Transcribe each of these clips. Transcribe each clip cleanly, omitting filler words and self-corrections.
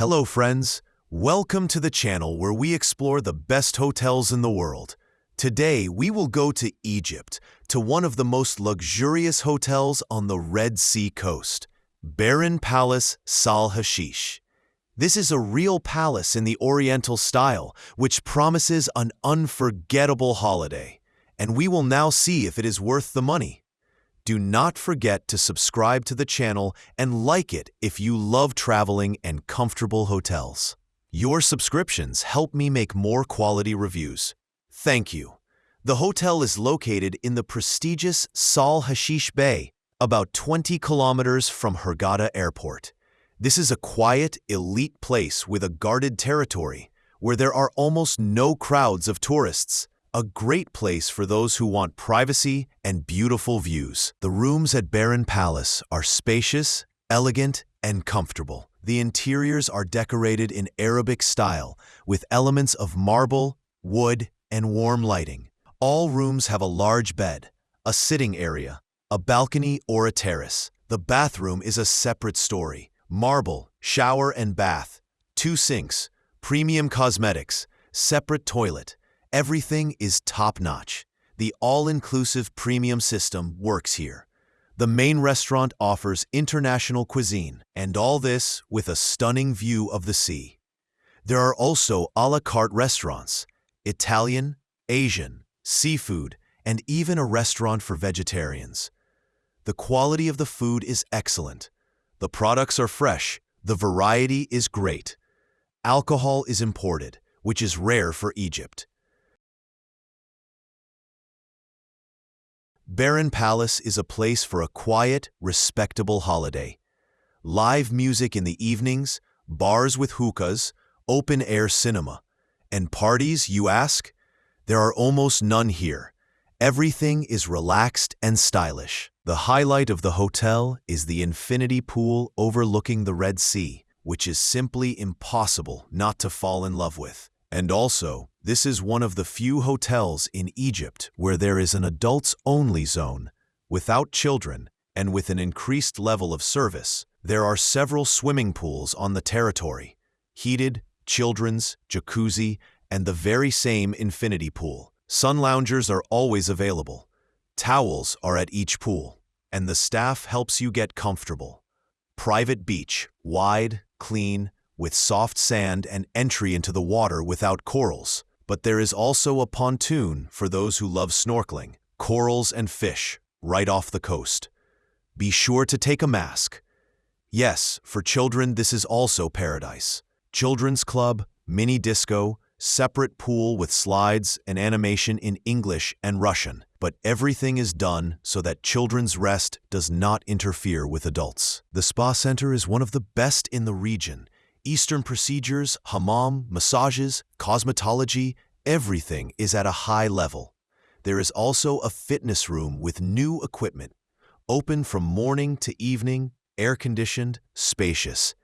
Hello friends, welcome to the channel where we explore the best hotels in the world. Today we will go to Egypt, to one of the most luxurious hotels on the Red Sea coast, Baron Palace Sahl Hasheesh. This is a real palace in the Oriental style, which promises an unforgettable holiday, and we will now see if it is worth the money. Do not forget to subscribe to the channel and like it if you love traveling and comfortable hotels. Your subscriptions help me make more quality reviews. Thank you. The hotel is located in the prestigious Sahl Hasheesh Bay, about 20 kilometers from Hurghada Airport. This is a quiet, elite place with a guarded territory, where there are almost no crowds of tourists. A great place for those who want privacy and beautiful views. The rooms at Baron Palace are spacious, elegant, and comfortable. The interiors are decorated in Arabic style, with elements of marble, wood, and warm lighting. All rooms have a large bed, a sitting area, a balcony or a terrace. The bathroom is a separate story. Marble, shower and bath, 2 sinks, premium cosmetics, separate toilet. Everything is top-notch. The all-inclusive premium system works here. The main restaurant offers international cuisine, and all this with a stunning view of the sea. There are also a la carte restaurants, Italian, Asian, seafood, and even a restaurant for vegetarians. The quality of the food is excellent. The products are fresh. The variety is great. Alcohol is imported, which is rare for Egypt. Baron Palace is a place for a quiet, respectable holiday. Live music in the evenings, bars with hookahs, open-air cinema. And parties, you ask? There are almost none here. Everything is relaxed and stylish. The highlight of the hotel is the infinity pool overlooking the Red Sea, which is simply impossible not to fall in love with. And also, this is one of the few hotels in Egypt where there is an adults-only zone, without children, and with an increased level of service. There are several swimming pools on the territory, heated, children's, jacuzzi, and the very same infinity pool. Sun loungers are always available. Towels are at each pool, and the staff helps you get comfortable. Private beach, wide, clean, with soft sand and entry into the water without corals. But there is also a pontoon for those who love snorkeling, corals and fish, right off the coast. Be sure to take a mask. Yes, for children this is also paradise. Children's club, mini disco, separate pool with slides and animation in English and Russian. But everything is done so that children's rest does not interfere with adults. The spa center is one of the best in the region. Eastern procedures, hammam, massages, cosmetology, everything is at a high level. There is also a fitness room with new equipment, open from morning to evening, air-conditioned, spacious.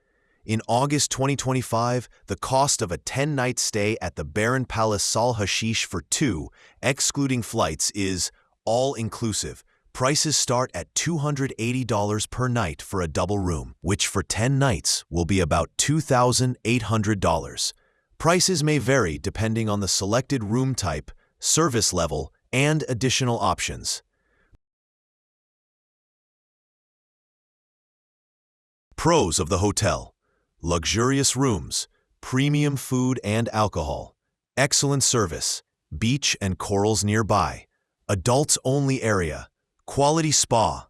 In August 2025, the cost of a 10-night stay at the Baron Palace Sahl Hasheesh for 2, excluding flights, is all-inclusive. Prices start at $280 per night for a double room, which for 10 nights will be about $2,800. Prices may vary depending on the selected room type, service level, and additional options. Pros of the hotel: luxurious rooms, premium food and alcohol, excellent service, beach and corals nearby, adults-only area, quality spa.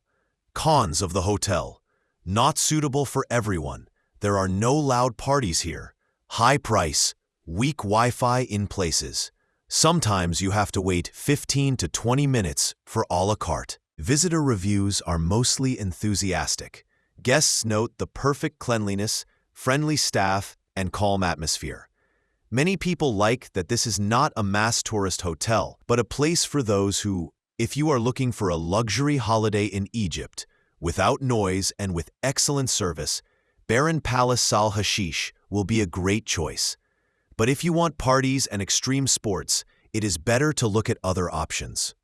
Cons of the hotel: not suitable for everyone. There are no loud parties here. High price, weak Wi-Fi in places. Sometimes you have to wait 15 to 20 minutes for a la carte. Visitor reviews are mostly enthusiastic. Guests note the perfect cleanliness, friendly staff, and calm atmosphere. Many people like that this is not a mass tourist hotel, but a place for those who, if you are looking for a luxury holiday in Egypt, without noise and with excellent service, Baron Palace Sahl Hasheesh will be a great choice. But if you want parties and extreme sports, it is better to look at other options.